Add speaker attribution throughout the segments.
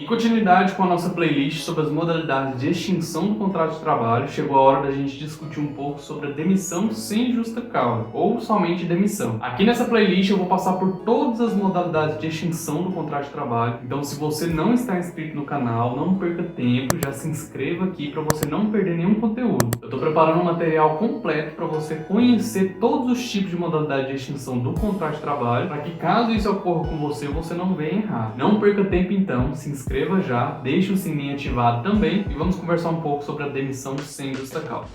Speaker 1: Em continuidade com a nossa playlist sobre as modalidades de extinção do contrato de trabalho, chegou a hora da gente discutir um pouco sobre a demissão sem justa causa, ou somente demissão. Aqui nessa playlist eu vou passar por todas as modalidades de extinção do contrato de trabalho, então se você não está inscrito no canal, não perca tempo, já se inscreva aqui para você não perder nenhum conteúdo. Eu estou preparando um material completo para você conhecer todos os tipos de modalidade de extinção do contrato de trabalho, para que caso isso ocorra com você, você não venha errar. Não perca tempo então, se inscreva já, deixe o sininho ativado também e vamos conversar um pouco sobre a demissão sem justa causa.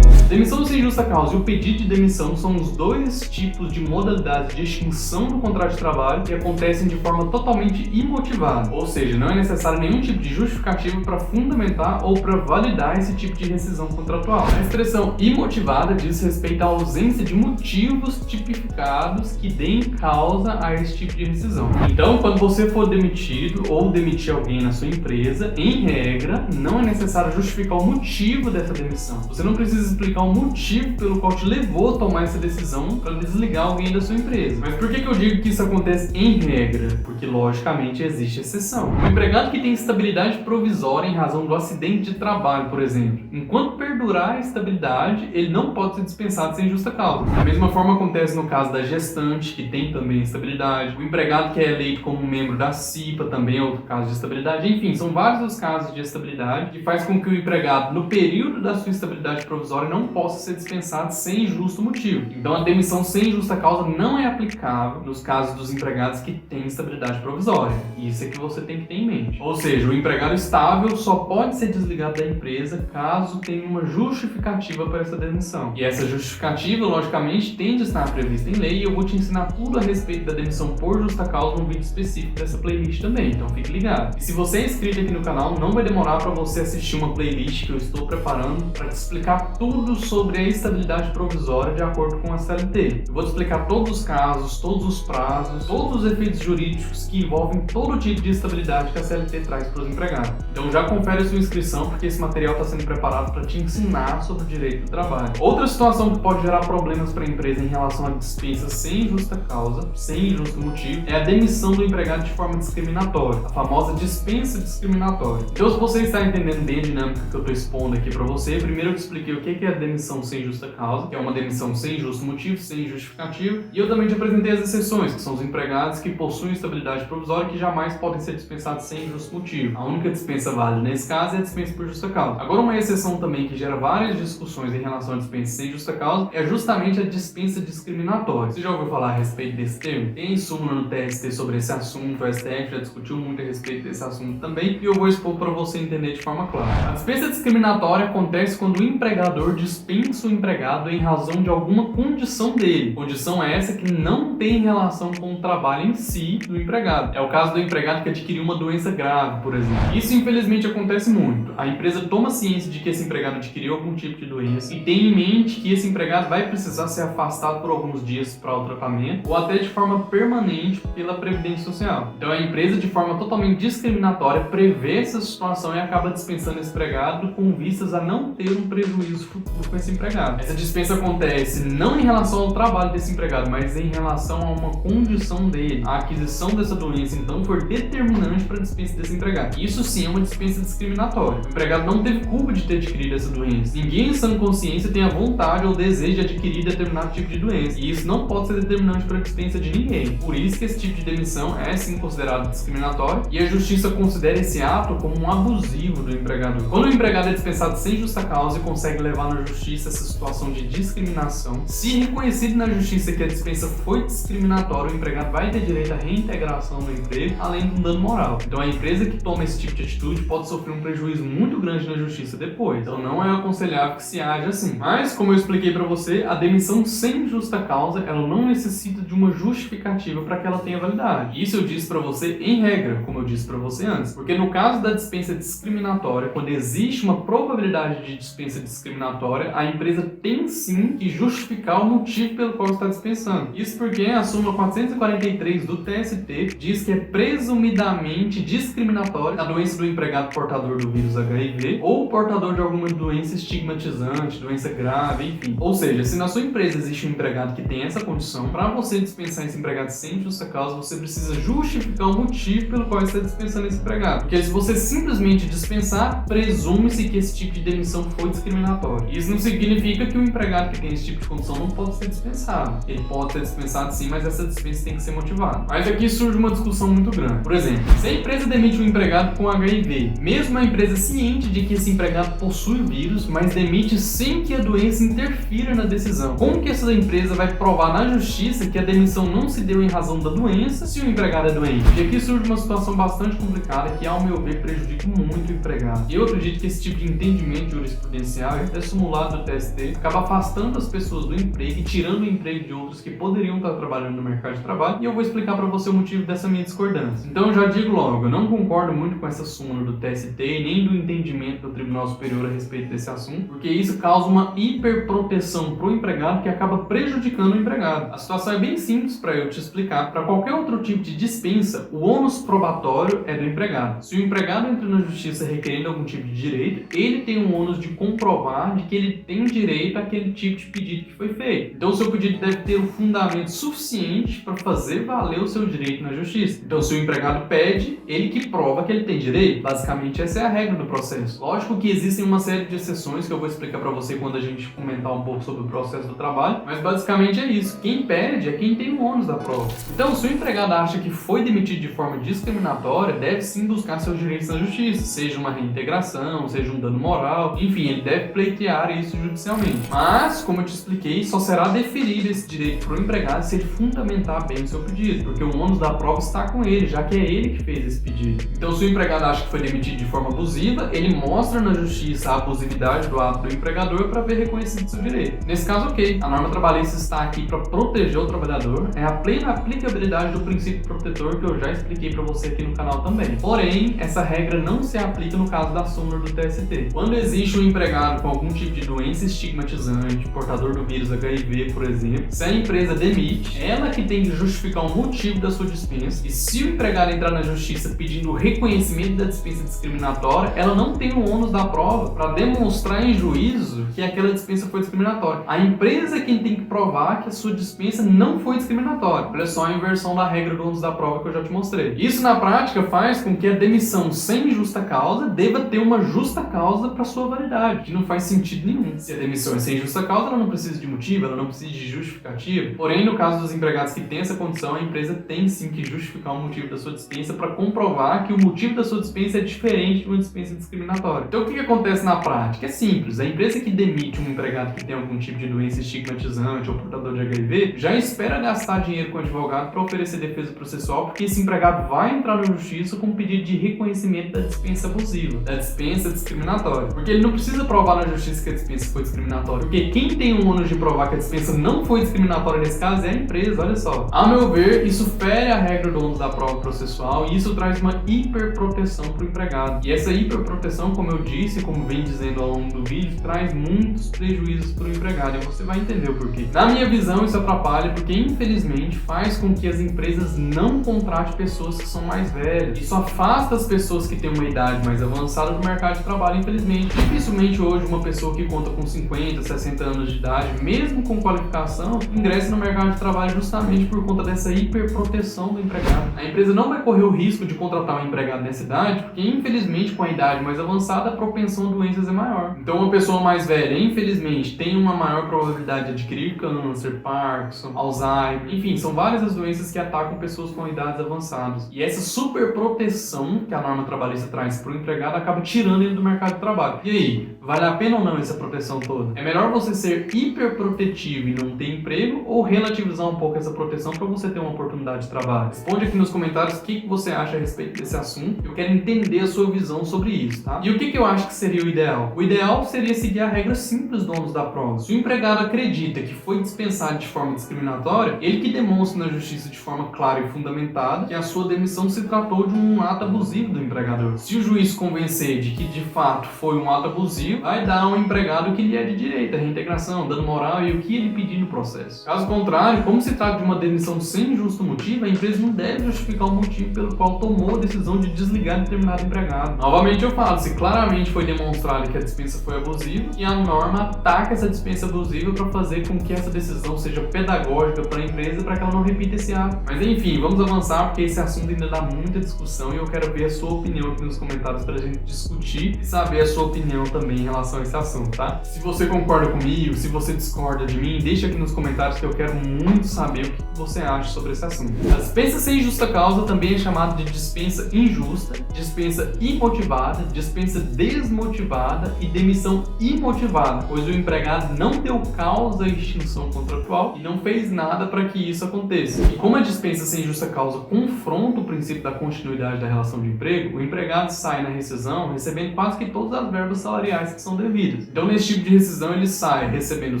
Speaker 1: Demissão sem justa causa e o pedido de demissão são os dois tipos de modalidades de extinção do contrato de trabalho que acontecem de forma totalmente imotivada, ou seja, não é necessário nenhum tipo de justificativa para fundamentar ou para validar esse tipo de rescisão contratual. A expressão imotivada diz respeito à ausência de motivos tipificados que deem causa a esse tipo de rescisão. Então, quando você for demitido ou demitir alguém na sua empresa, em regra, não é necessário justificar o motivo dessa demissão. Você não precisa explicar o motivo pelo qual te levou a tomar essa decisão para desligar alguém da sua empresa. Mas por que eu digo que isso acontece em regra? Porque, logicamente, existe exceção. Um empregado que tem estabilidade provisória em razão do acidente de trabalho, por exemplo, enquanto perdurar a estabilidade, ele não pode ser dispensado sem justa causa. Da mesma forma acontece no caso da gestante, que tem também estabilidade, o empregado que é eleito como membro da CIPA também é outro caso de estabilidade. Enfim, são vários os casos de estabilidade que faz com que o empregado, no período da sua estabilidade provisória, não possa ser dispensado sem justo motivo. Então a demissão sem justa causa não é aplicável nos casos dos empregados que têm estabilidade provisória. Isso é que você tem que ter em mente. Ou seja, o empregado estável só pode ser desligado da empresa caso tenha uma justificativa para essa demissão. E essa justificativa, logicamente, tem de estar prevista em lei e eu vou te ensinar tudo a respeito da demissão por justa causa num vídeo específico dessa playlist também, então fique ligado. E se você é inscrito aqui no canal, não vai demorar para você assistir uma playlist que eu estou preparando para te explicar tudo sobre a estabilidade provisória de acordo com a CLT. Eu vou te explicar todos os casos, todos os prazos, todos os efeitos jurídicos que envolvem todo tipo de estabilidade que a CLT traz para os empregados. Então já confere a sua inscrição, porque esse material está sendo preparado para te ensinar sobre o direito do trabalho. Outra situação que pode gerar problemas para a empresa em relação à dispensa sem justa causa, sem justo motivo, é a demissão do empregado de forma discriminatória, a famosa dispensa discriminatória. Então, se você está entendendo bem a dinâmica que eu estou expondo aqui para você, primeiro eu te expliquei o que é a demissão sem justa causa, que é uma demissão sem justo motivo, sem justificativa, e eu também te apresentei as exceções, que são os empregados que possuem estabilidade provisória que jamais podem ser dispensados sem justo motivo. A única dispensa válida nesse caso é a dispensa por justa causa. Agora, uma exceção também que gera várias discussões em relação à dispensa sem justa causa é justamente a dispensa discriminatória. Você já ouviu falar a respeito desse termo? Tem súmula no TST sobre esse assunto, o STF já discutiu muito a respeito desse assunto também, e eu vou expor para você entender de forma clara. A dispensa discriminatória acontece quando o empregador dispensa o empregado em razão de alguma condição dele. Condição essa que não tem relação com o trabalho em si do empregado. É o caso do empregado que adquiriu uma doença grave, por exemplo. Isso, infelizmente, acontece muito. A empresa toma ciência de que esse empregado adquiriu algum tipo de doença e tem em mente que esse empregado vai precisar ser afastado por alguns dias para o tratamento ou até de forma permanente pela Previdência Social. Então, a empresa, de forma totalmente discriminatória, prevê essa situação e acaba dispensando esse empregado com vistas a não ter um prejuízo futuro com esse empregado. Essa dispensa acontece não em relação ao trabalho desse empregado, mas em relação a uma condição dele. A aquisição dessa doença, então, foi determinante para a dispensa desse empregado. Isso sim é uma dispensa discriminatória. O empregado não teve culpa de ter adquirido essa doença. Ninguém em sã consciência tem a vontade ou desejo de adquirir determinado tipo de doença. E isso não pode ser determinante para a dispensa de ninguém. Por isso que esse tipo de demissão é sim considerado discriminatório e a justiça considera esse ato como um abusivo do empregador. Quando o empregado é dispensado sem justa causa e consegue levar na justiça essa situação de discriminação, se reconhecido na justiça que a dispensa foi discriminatória, o empregado vai ter direito à reintegração no emprego, além de um dano moral. Então a empresa que toma esse tipo de atitude pode sofrer um prejuízo muito grande na justiça depois. Então não é aconselhável que se age assim. Mas, como eu expliquei para você, a demissão sem justa causa, ela não necessita de uma justificativa para que ela tenha validade. Isso eu disse para você em regra, como eu disse para você antes. Porque no caso da dispensa discriminatória, quando existe uma probabilidade de dispensa discriminatória, discriminatória, a empresa tem sim que justificar o motivo pelo qual está dispensando. Isso porque a súmula 443 do TST diz que é presumidamente discriminatória a doença do empregado portador do vírus HIV ou portador de alguma doença estigmatizante, doença grave, enfim. Ou seja, se na sua empresa existe um empregado que tem essa condição, para você dispensar esse empregado sem justa causa, você precisa justificar o motivo pelo qual está dispensando esse empregado. Porque se você simplesmente dispensar, presume-se que esse tipo de demissão foi discriminatório. Isso não significa que o empregado que tem esse tipo de condição não pode ser dispensado. Ele pode ser dispensado sim, mas essa dispensa tem que ser motivada. Mas aqui surge uma discussão muito grande. Por exemplo, se a empresa demite um empregado com HIV, mesmo a empresa ciente de que esse empregado possui o vírus, mas demite sem que a doença interfira na decisão, como que essa empresa vai provar na justiça que a demissão não se deu em razão da doença se o empregado é doente? E aqui surge uma situação bastante complicada que, ao meu ver, prejudica muito o empregado. E eu acredito que esse tipo de entendimento jurisprudencial, até simulado do TST, acaba afastando as pessoas do emprego e tirando o emprego de outros que poderiam estar trabalhando no mercado de trabalho, e eu vou explicar para você o motivo dessa minha discordância. Então eu já digo logo, eu não concordo muito com essa súmula do TST nem do entendimento do Tribunal Superior a respeito desse assunto, porque isso causa uma hiperproteção para o empregado que acaba prejudicando o empregado. A situação é bem simples para eu te explicar. Para qualquer outro tipo de dispensa, o ônus probatório é do empregado. Se o empregado entra na justiça requerendo algum tipo de direito, ele tem um ônus de comprovar de que ele tem direito àquele tipo de pedido que foi feito. Então o seu pedido deve ter um fundamento suficiente para fazer valer o seu direito na justiça. Então se o empregado pede, ele que prova que ele tem direito. Basicamente essa é a regra do processo. Lógico que existem uma série de exceções que eu vou explicar para você quando a gente comentar um pouco sobre o processo do trabalho, mas basicamente é isso. Quem pede é quem tem o ônus da prova. Então se o empregado acha que foi demitido de forma discriminatória, deve sim buscar seus direitos na justiça, seja uma reintegração, seja um dano moral, enfim, ele deve pleitear isso judicialmente. Mas, como eu te expliquei, só será deferido esse direito para o empregado se ele fundamentar bem o seu pedido, porque o ônus da prova está com ele, já que é ele que fez esse pedido. Então, se o empregado acha que foi demitido de forma abusiva, ele mostra na justiça a abusividade do ato do empregador para ver reconhecido seu direito. Nesse caso, ok, a norma trabalhista está aqui para proteger o trabalhador, é a plena aplicabilidade do princípio protetor que eu já expliquei para você aqui no canal também. Porém, essa regra não se aplica no caso da súmula do TST. Quando existe um empregado com algum tipo de doença estigmatizante, portador do vírus HIV, por exemplo, se a empresa demite, ela que tem que justificar o motivo da sua dispensa, e se o empregado entrar na justiça pedindo o reconhecimento da dispensa discriminatória, ela não tem o ônus da prova para demonstrar em juízo que aquela dispensa foi discriminatória. A empresa é quem tem que provar que a sua dispensa não foi discriminatória. Olha só a inversão da regra do ônus da prova que eu já te mostrei. Isso na prática faz com que a demissão sem justa causa deva ter uma justa causa para sua validade, que não faz sentido nenhum. Se a demissão é sem justa causa, ela não precisa de motivo, ela não precisa de justificativa. Porém, no caso dos empregados que têm essa condição, a empresa tem sim que justificar o motivo da sua dispensa para comprovar que o motivo da sua dispensa é diferente de uma dispensa discriminatória. Então, o que acontece na prática? É simples. A empresa que demite um empregado que tem algum tipo de doença estigmatizante ou portador de HIV já espera gastar dinheiro com o advogado para oferecer defesa processual, porque esse empregado vai entrar na justiça com um pedido de reconhecimento da dispensa abusiva, da dispensa discriminatória. Porque ele não precisa provar na justiça que a dispensa foi discriminatória, porque quem tem o ônus de provar que a dispensa não foi discriminatória nesse caso é a empresa, olha só. A meu ver, isso fere a regra do ônus da prova processual e isso traz uma hiperproteção para o empregado. E essa hiperproteção, como eu disse, como vem dizendo ao longo do vídeo, traz muitos prejuízos para o empregado e você vai entender o porquê. Na minha visão, isso atrapalha porque, infelizmente, faz com que as empresas não contratem pessoas que são mais velhas. Isso afasta as pessoas que têm uma idade mais avançada do mercado de trabalho, infelizmente. Dificilmente hoje uma pessoa que conta com 50, 60 anos de idade, mesmo com qualificação, ingressa no mercado de trabalho justamente por conta dessa hiperproteção do empregado. A empresa não vai correr o risco de contratar um empregado nessa idade, porque infelizmente com a idade mais avançada a propensão a doenças é maior. Então uma pessoa mais velha, infelizmente, tem uma maior probabilidade de adquirir câncer, Parkinson, Alzheimer, enfim, são várias as doenças que atacam pessoas com idades avançadas. E essa superproteção que a norma trabalhista traz para o empregado acaba tirando ele do mercado de trabalho. E aí, vale a pena ou não essa proteção toda? É melhor você ser hiperprotetivo e não ter emprego ou relativizar um pouco essa proteção para você ter uma oportunidade de trabalho? Responde aqui nos comentários o que você acha a respeito desse assunto. Eu quero entender a sua visão sobre isso, tá? E o que eu acho que seria o ideal? O ideal seria seguir a regra simples do ônus da prova. Se o empregado acredita que foi dispensado de forma discriminatória, ele que demonstre na justiça de forma clara e fundamentada que a sua demissão se tratou de um ato abusivo do empregador. Se o juiz convencer de que de fato foi um ato abusivo, abusivo, vai dar ao empregado o que lhe é de direito, a reintegração, dando moral e o que ele pedir no processo. Caso contrário, como se trata de uma demissão sem justo motivo, a empresa não deve justificar o motivo pelo qual tomou a decisão de desligar determinado empregado. Novamente eu falo, se claramente foi demonstrado que a dispensa foi abusiva, e a norma ataca essa dispensa abusiva para fazer com que essa decisão seja pedagógica para a empresa, para que ela não repita esse ato. Mas enfim, vamos avançar, porque esse assunto ainda dá muita discussão e eu quero ver a sua opinião aqui nos comentários para a gente discutir e saber a sua opinião também em relação a esse assunto, tá? Se você concorda comigo, se você discorda de mim, deixa aqui nos comentários que eu quero muito saber o que você acha sobre esse assunto. A dispensa sem justa causa também é chamada de dispensa injusta, dispensa imotivada, dispensa desmotivada e demissão imotivada, pois o empregado não deu causa à extinção contratual e não fez nada para que isso aconteça. E como a dispensa sem justa causa confronta o princípio da continuidade da relação de emprego, o empregado sai na rescisão recebendo quase que todas as verbas salariais que são devidas. Então, nesse tipo de rescisão, ele sai recebendo o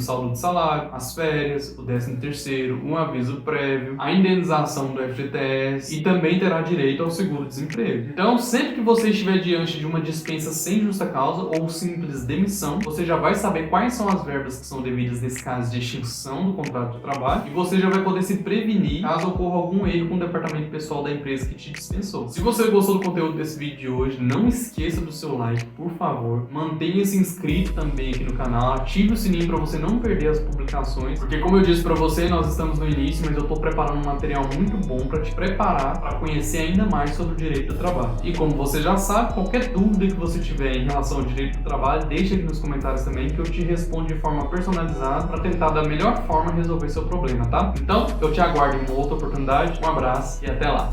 Speaker 1: saldo de salário, as férias, o 13º, um aviso prévio, a indenização do FGTS e também terá direito ao seguro-desemprego. Então, sempre que você estiver diante de uma dispensa sem justa causa ou simples demissão, você já vai saber quais são as verbas que são devidas nesse caso de extinção do contrato de trabalho e você já vai poder se prevenir caso ocorra algum erro com o departamento pessoal da empresa que te dispensou. Se você gostou do conteúdo desse vídeo de hoje, não esqueça do seu like, por favor. Mantenha-se inscrito também aqui no canal, ative o sininho para você não perder as publicações, porque como eu disse para você, nós estamos no início, mas eu estou preparando um material muito bom para te preparar para conhecer ainda mais sobre o direito do trabalho. E como você já sabe, qualquer dúvida que você tiver em relação ao direito do trabalho, deixa aqui nos comentários também que eu te respondo de forma personalizada para tentar da melhor forma resolver seu problema, tá? Então, eu te aguardo em uma outra oportunidade, um abraço e até lá!